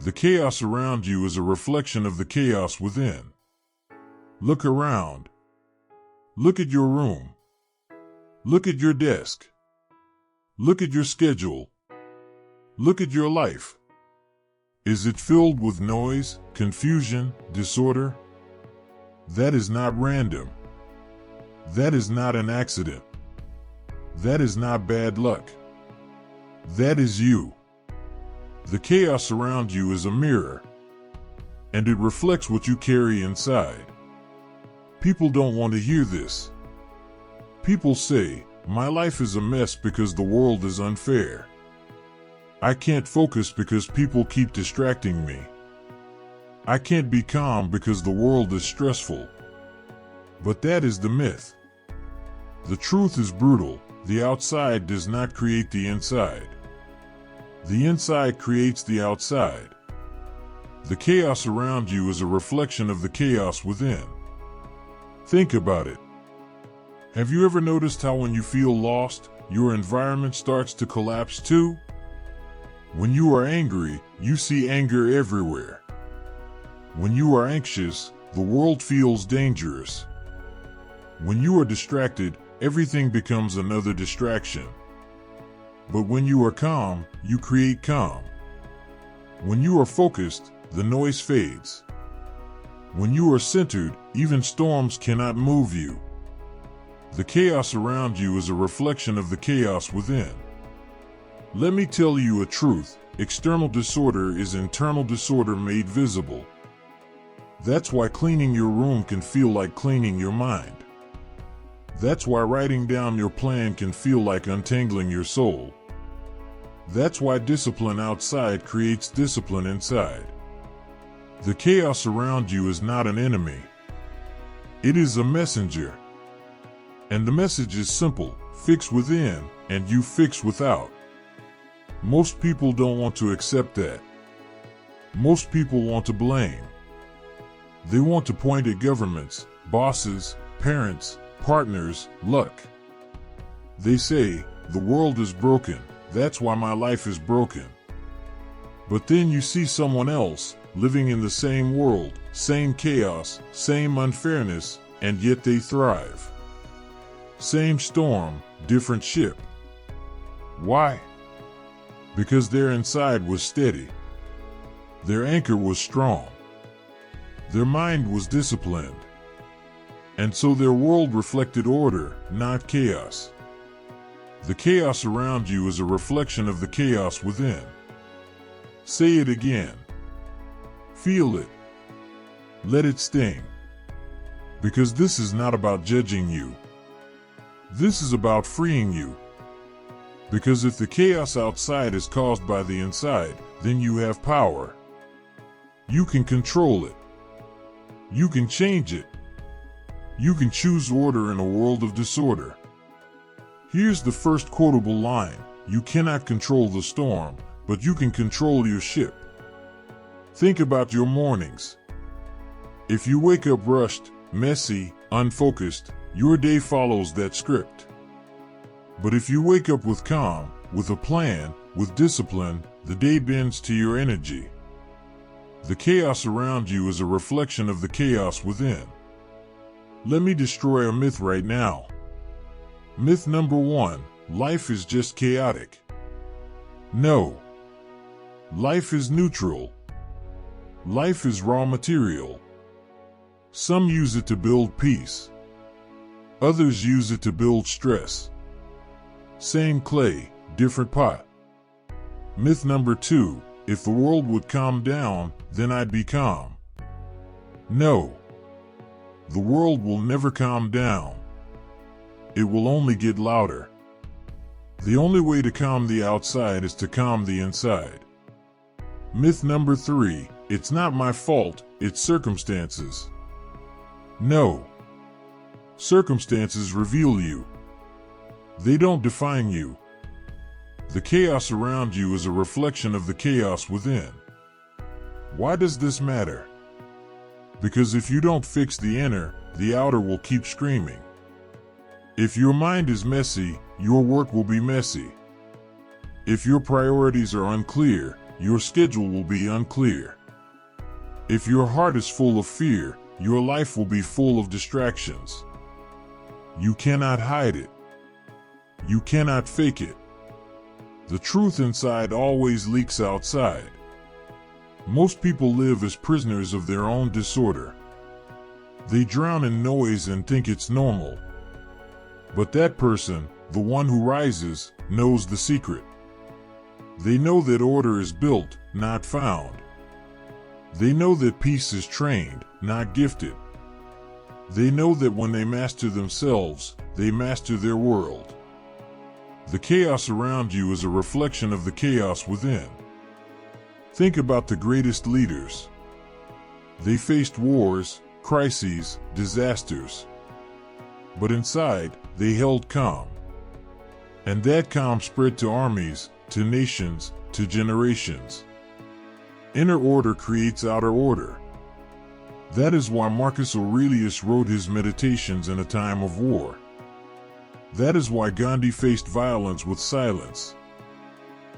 The chaos around you is a reflection of the chaos within. Look around. Look at your room. Look at your desk. Look at your schedule. Look at your life. Is it filled with noise, confusion, disorder? That is not random. That is not an accident. That is not bad luck. That is you. The chaos around you is a mirror, and it reflects what you carry inside. People don't want to hear this. People say, "My life is a mess because the world is unfair. I can't focus because people keep distracting me. I can't be calm because the world is stressful." But that is the myth. The truth is brutal. The outside does not create the inside. The inside creates the outside. The chaos around you is a reflection of the chaos within. Think about it. Have you ever noticed how when you feel lost, your environment starts to collapse too? When you are angry, you see anger everywhere. When you are anxious, the world feels dangerous. When you are distracted, everything becomes another distraction. But when you are calm, you create calm. When you are focused, the noise fades. When you are centered, even storms cannot move you. The chaos around you is a reflection of the chaos within. Let me tell you a truth. External disorder is internal disorder made visible. That's why cleaning your room can feel like cleaning your mind. That's why writing down your plan can feel like untangling your soul. That's why discipline outside creates discipline inside. The chaos around you is not an enemy. It is a messenger. And the message is simple: fix within, and you fix without. Most people don't want to accept that. Most people want to blame. They want to point at governments, bosses, parents, partners, luck. They say, "The world is broken, that's why my life is broken." But then you see someone else, living in the same world, same chaos, same unfairness, and yet they thrive. Same storm, different ship. Why? Because their inside was steady. Their anchor was strong. Their mind was disciplined. And so their world reflected order, not chaos. The chaos around you is a reflection of the chaos within. Say it again. Feel it. Let it sting. Because this is not about judging you. This is about freeing you. Because if the chaos outside is caused by the inside, then you have power. You can control it. You can change it. You can choose order in a world of disorder. Here's the first quotable line: you cannot control the storm, but you can control your ship. Think about your mornings. If you wake up rushed, messy, unfocused, your day follows that script. But if you wake up with calm, with a plan, with discipline, the day bends to your energy. The chaos around you is a reflection of the chaos within. Let me destroy a myth right now. Myth number 1, life is just chaotic. No. Life is neutral. Life is raw material. Some use it to build peace. Others use it to build stress. Same clay, different pot. Myth number 2, if the world would calm down, then I'd be calm. No. The world will never calm down. It will only get louder. The only way to calm the outside is to calm the inside. Myth number 3, it's not my fault, it's circumstances. No. Circumstances reveal you. They don't define you. The chaos around you is a reflection of the chaos within. Why does this matter? Because if you don't fix the inner, the outer will keep screaming. If your mind is messy, your work will be messy. If your priorities are unclear, your schedule will be unclear. If your heart is full of fear, your life will be full of distractions. You cannot hide it. You cannot fake it. The truth inside always leaks outside. Most people live as prisoners of their own disorder. They drown in noise and think it's normal. But that person, the one who rises, knows the secret. They know that order is built, not found. They know that peace is trained, not gifted. They know that when they master themselves, they master their world. The chaos around you is a reflection of the chaos within. Think about the greatest leaders. They faced wars, crises, disasters. But inside, they held calm. And that calm spread to armies, to nations, to generations. Inner order creates outer order. That is why Marcus Aurelius wrote his Meditations in a time of war. That is why Gandhi faced violence with silence.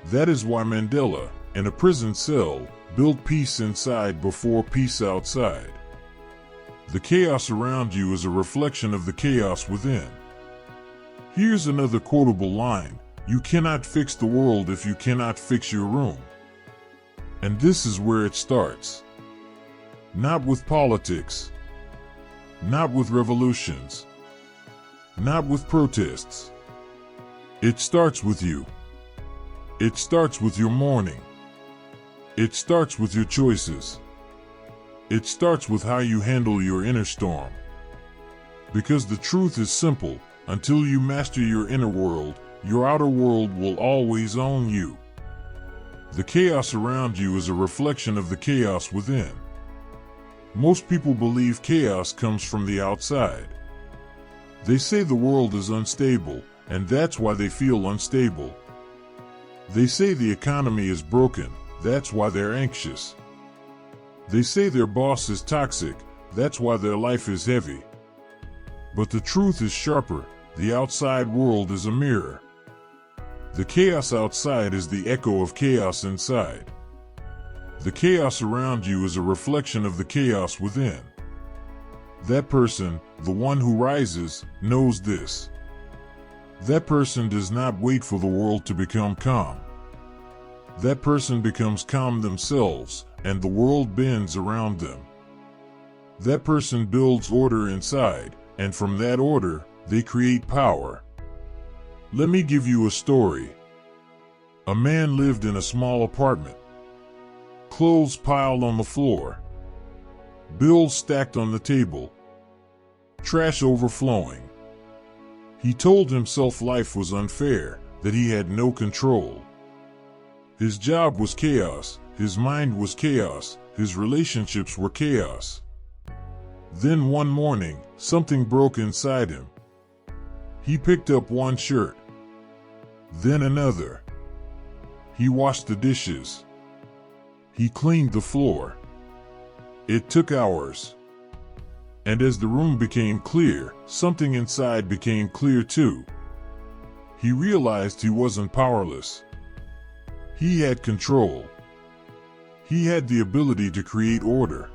That is why Mandela, in a prison cell, built peace inside before peace outside. The chaos around you is a reflection of the chaos within. Here's another quotable line: you cannot fix the world if you cannot fix your room. And this is where it starts. Not with politics. Not with revolutions. Not with protests. It starts with you. It starts with your morning. It starts with your choices. It starts with how you handle your inner storm. Because the truth is simple: until you master your inner world, your outer world will always own you. The chaos around you is a reflection of the chaos within. Most people believe chaos comes from the outside. They say the world is unstable, and that's why they feel unstable. They say the economy is broken, that's why they're anxious. They say their boss is toxic, that's why their life is heavy. But the truth is sharper: the outside world is a mirror. The chaos outside is the echo of chaos inside. The chaos around you is a reflection of the chaos within. That person, the one who rises, knows this. That person does not wait for the world to become calm. That person becomes calm themselves, and the world bends around them. That person builds order inside, and from that order, they create power. Let me give you a story. A man lived in a small apartment. Clothes piled on the floor. Bills stacked on the table. Trash overflowing. He told himself life was unfair, that he had no control. His job was chaos, his mind was chaos, his relationships were chaos. Then one morning, something broke inside him. He picked up one shirt. Then another. He washed the dishes. He cleaned the floor. It took hours. And as the room became clear, something inside became clear too. He realized he wasn't powerless. He had control. He had the ability to create order.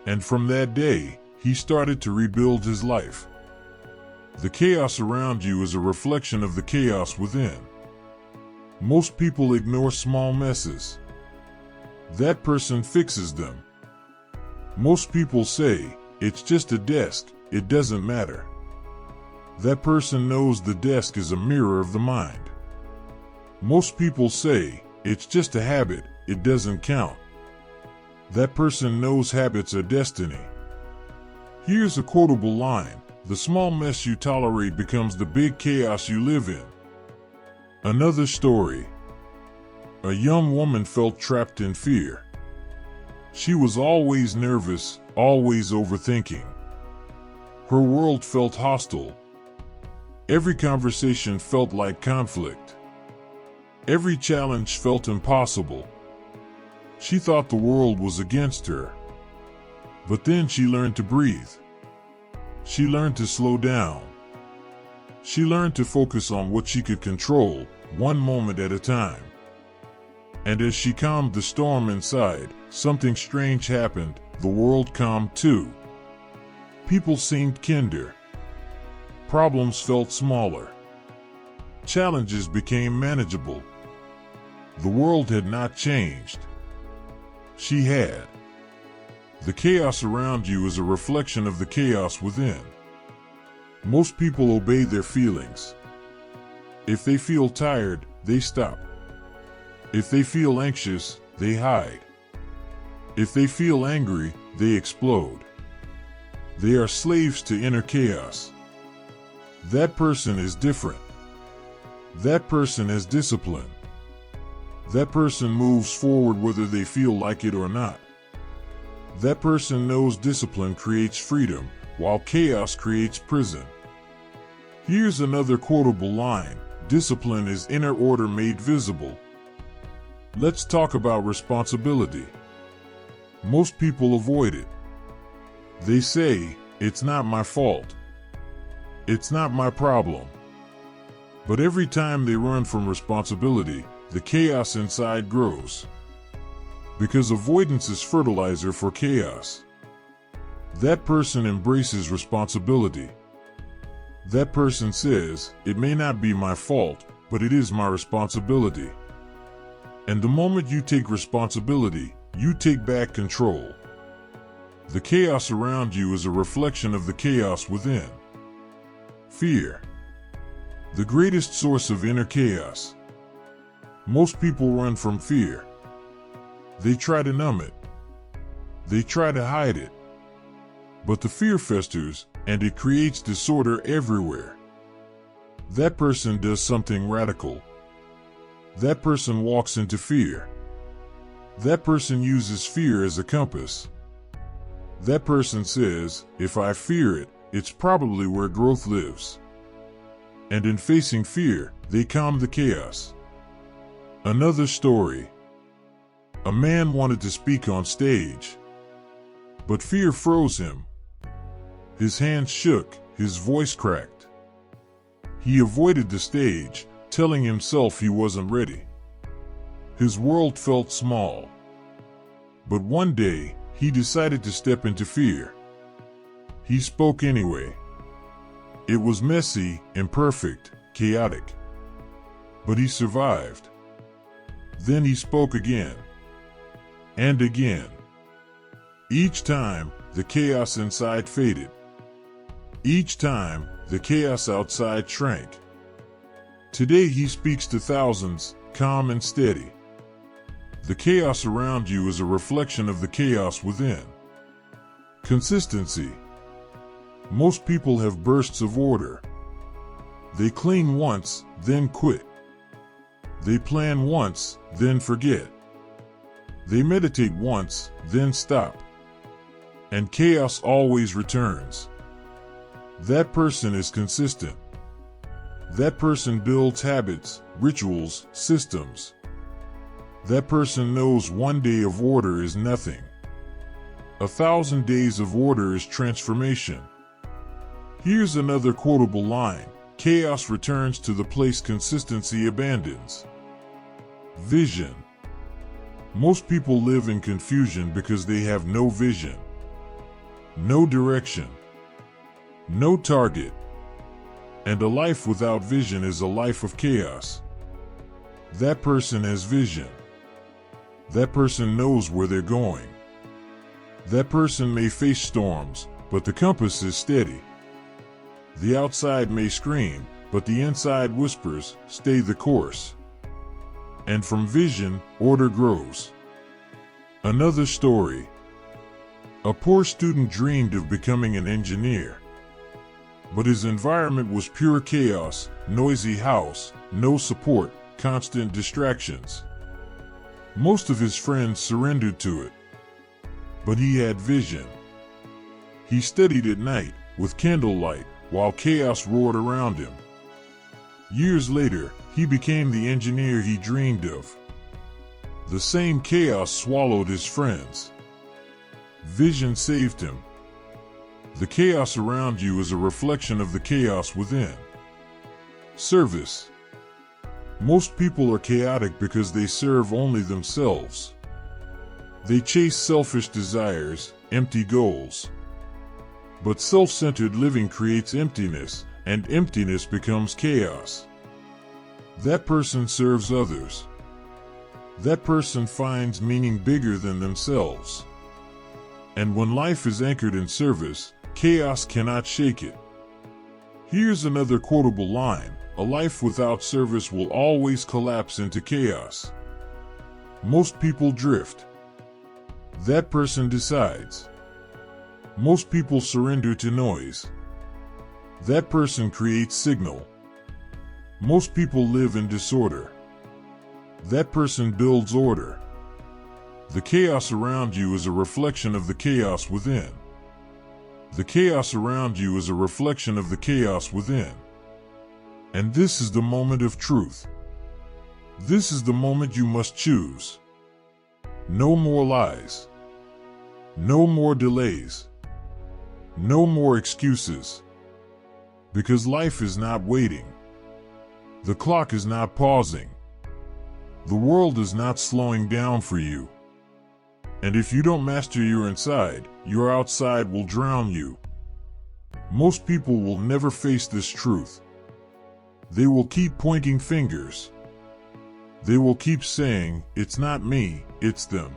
And from that day, he started to rebuild his life. The chaos around you is a reflection of the chaos within. Most people ignore small messes. That person fixes them. Most people say, "It's just a desk, it doesn't matter." That person knows the desk is a mirror of the mind. Most people say, "It's just a habit, it doesn't count." That person knows habits are destiny. Here's a quotable line: the small mess you tolerate becomes the big chaos you live in. Another story. A young woman felt trapped in fear. She was always nervous, always overthinking. Her world felt hostile. Every conversation felt like conflict. Every challenge felt impossible. She thought the world was against her. But then she learned to breathe. She learned to slow down. She learned to focus on what she could control, one moment at a time. And as she calmed the storm inside, something strange happened. The world calmed too. People seemed kinder. Problems felt smaller. Challenges became manageable. The world had not changed. She had. The chaos around you is a reflection of the chaos within. Most people obey their feelings. If they feel tired, they stop. If they feel anxious, they hide. If they feel angry, they explode. They are slaves to inner chaos. That person is different. That person has discipline. That person moves forward whether they feel like it or not. That person knows discipline creates freedom, while chaos creates prison. Here's another quotable line: discipline is inner order made visible. Let's talk about responsibility. Most people avoid it. They say, "It's not my fault. It's not my problem." But every time they run from responsibility, the chaos inside grows. Because avoidance is fertilizer for chaos. That person embraces responsibility. That person says, "It may not be my fault, but it is my responsibility." And the moment you take responsibility, you take back control. The chaos around you is a reflection of the chaos within. Fear. The greatest source of inner chaos. Most people run from fear. They try to numb it. They try to hide it. But the fear festers, and it creates disorder everywhere. That person does something radical. That person walks into fear. That person uses fear as a compass. That person says, "If I fear it, it's probably where growth lives." And in facing fear, they calm the chaos. Another story. A man wanted to speak on stage, but fear froze him. His hands shook, his voice cracked. He avoided the stage, telling himself he wasn't ready. His world felt small. But one day, he decided to step into fear. He spoke anyway. It was messy, imperfect, chaotic. But he survived. Then he spoke again. And again. Each time, the chaos inside faded. Each time, the chaos outside shrank. Today he speaks to thousands, calm and steady. The chaos around you is a reflection of the chaos within. Consistency. Most people have bursts of order. They clean once, then quit. They plan once, then forget. They meditate once, then stop. And chaos always returns. That person is consistent. That person builds habits, rituals, systems. That person knows one day of order is nothing. 1,000 days of order is transformation. Here's another quotable line: chaos returns to the place consistency abandons. Vision. Most people live in confusion because they have no vision. No direction. No target. And a life without vision is a life of chaos. That person has vision. That person knows where they're going. That person may face storms, but the compass is steady. The outside may scream, but the inside whispers, "Stay the course." And from vision, order grows. Another story. A poor student dreamed of becoming an engineer. But his environment was pure chaos, noisy house, no support, constant distractions. Most of his friends surrendered to it. But he had vision. He studied at night, with candlelight, while chaos roared around him. Years later, he became the engineer he dreamed of. The same chaos swallowed his friends. Vision saved him. The chaos around you is a reflection of the chaos within. Service. Most people are chaotic because they serve only themselves. They chase selfish desires, empty goals. But self-centered living creates emptiness, and emptiness becomes chaos. That person serves others. That person finds meaning bigger than themselves. And when life is anchored in service, chaos cannot shake it. Here's another quotable line: a life without service will always collapse into chaos. Most people drift. That person decides. Most people surrender to noise. That person creates signal. Most people live in disorder. That person builds order. The chaos around you is a reflection of the chaos within. The chaos around you is a reflection of the chaos within. And this is the moment of truth. This is the moment you must choose. No more lies. No more delays. No more excuses. Because life is not waiting. The clock is not pausing. The world is not slowing down for you. And if you don't master your inside, your outside will drown you. Most people will never face this truth. They will keep pointing fingers. They will keep saying, "It's not me, it's them.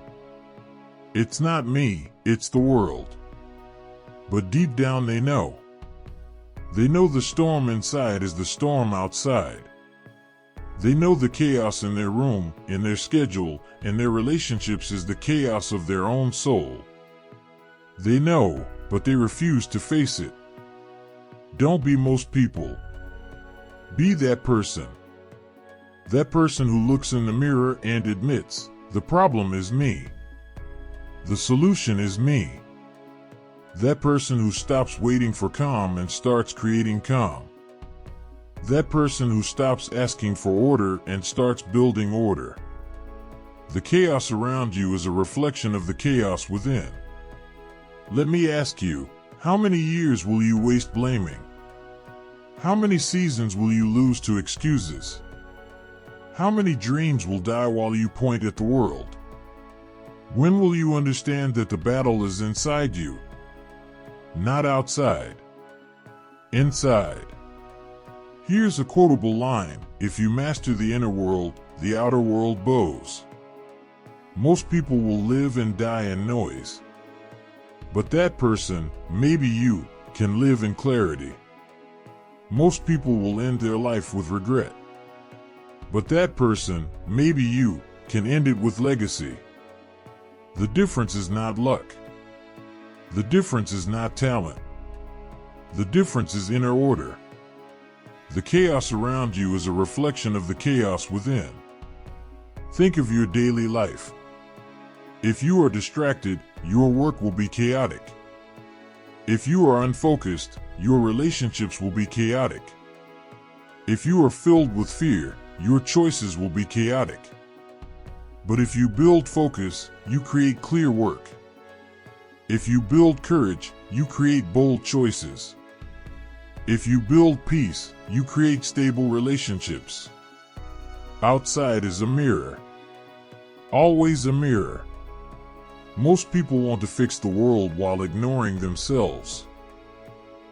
It's not me, it's the world." But deep down they know. They know the storm inside is the storm outside. They know the chaos in their room, in their schedule, in their relationships is the chaos of their own soul. They know, but they refuse to face it. Don't be most people. Be that person. That person who looks in the mirror and admits, "The problem is me. The solution is me." That person who stops waiting for calm and starts creating calm. That person who stops asking for order and starts building order. The chaos around you is a reflection of the chaos within. Let me ask you, how many years will you waste blaming? How many seasons will you lose to excuses? How many dreams will die while you point at the world? When will you understand that the battle is inside you? Not outside. Inside. Here's a quotable line: if you master the inner world, the outer world bows. Most people will live and die in noise. But that person, maybe you, can live in clarity. Most people will end their life with regret. But that person, maybe you, can end it with legacy. The difference is not luck. The difference is not talent. The difference is inner order. The chaos around you is a reflection of the chaos within. Think of your daily life. If you are distracted, your work will be chaotic. If you are unfocused, your relationships will be chaotic. If you are filled with fear, your choices will be chaotic. But if you build focus, you create clear work. If you build courage, you create bold choices. If you build peace, you create stable relationships. Outside is a mirror. Always a mirror. Most people want to fix the world while ignoring themselves.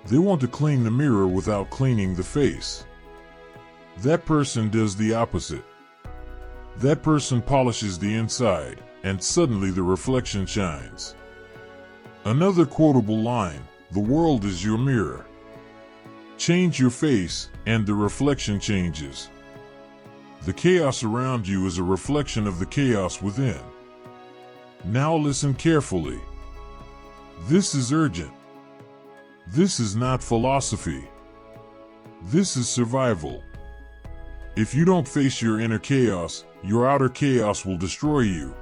They want to clean the mirror without cleaning the face. That person does the opposite. That person polishes the inside, and suddenly the reflection shines. Another quotable line: the world is your mirror. Change your face, and the reflection changes. The chaos around you is a reflection of the chaos within. Now listen carefully. This is urgent. This is not philosophy. This is survival. If you don't face your inner chaos, your outer chaos will destroy you.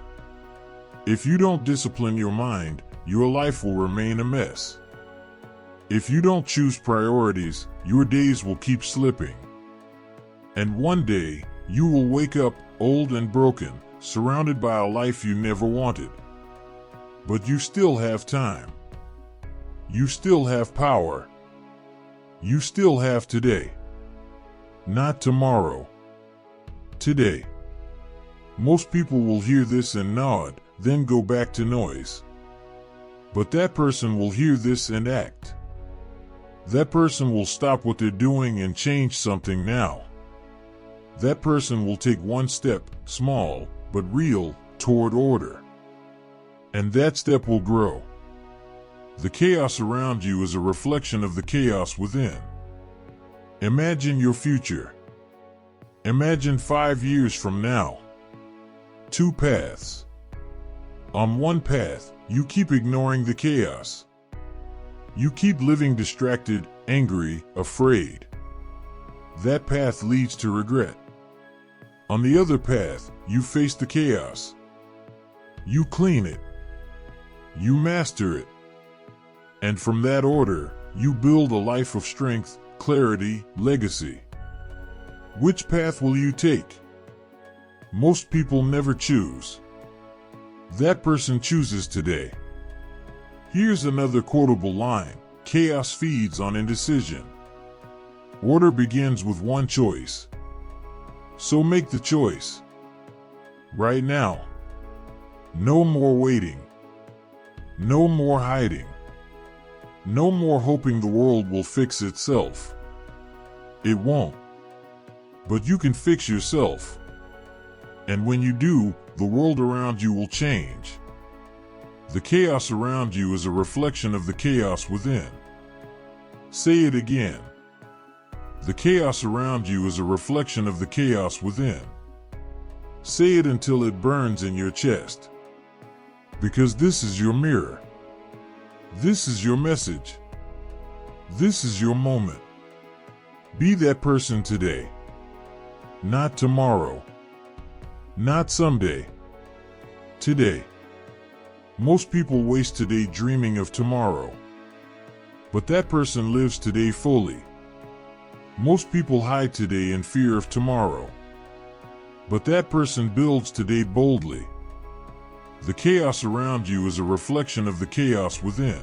If you don't discipline your mind, your life will remain a mess. If you don't choose priorities, your days will keep slipping. And one day, you will wake up, old and broken, surrounded by a life you never wanted. But you still have time. You still have power. You still have today. Not tomorrow. today. Most people will hear this and nod, then go back to noise. But that person will hear this and act. That person will stop what they're doing and change something now. That person will take one step, small but real, toward order. And that step will grow. The chaos around you is a reflection of the chaos within. Imagine your future. Imagine 5 years from now. 2 paths. On one path, you keep ignoring the chaos. You keep living distracted, angry, afraid. That path leads to regret. On the other path, you face the chaos. You clean it. You master it. And from that order, you build a life of strength, clarity, legacy. Which path will you take? Most people never choose. That person chooses today. Here's another quotable line: chaos feeds on indecision. Order begins with one choice. So make the choice. Right now. No more waiting. No more hiding. No more hoping the world will fix itself. It won't. But you can fix yourself. And when you do, the world around you will change. The chaos around you is a reflection of the chaos within. Say it again. The chaos around you is a reflection of the chaos within. Say it until it burns in your chest. Because this is your mirror. This is your message. This is your moment. Be that person today. Not tomorrow. Not someday. Today. Most people waste today dreaming of tomorrow. But that person lives today fully. Most people hide today in fear of tomorrow. But that person builds today boldly. The chaos around you is a reflection of the chaos within.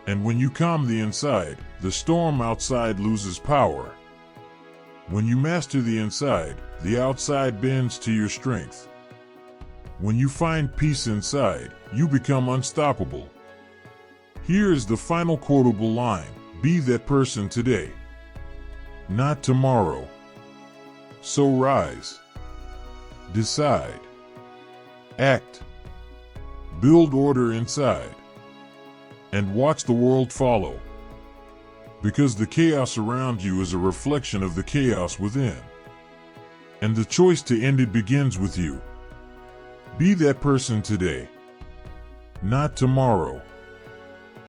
And when you calm the inside, the storm outside loses power. When you master the inside, the outside bends to your strength. When you find peace inside, you become unstoppable. Here is the final quotable line: be that person today. Not tomorrow. So rise. Decide. Act. Build order inside. And watch the world follow. Because the chaos around you is a reflection of the chaos within. And the choice to end it begins with you. Be that person today. Not tomorrow.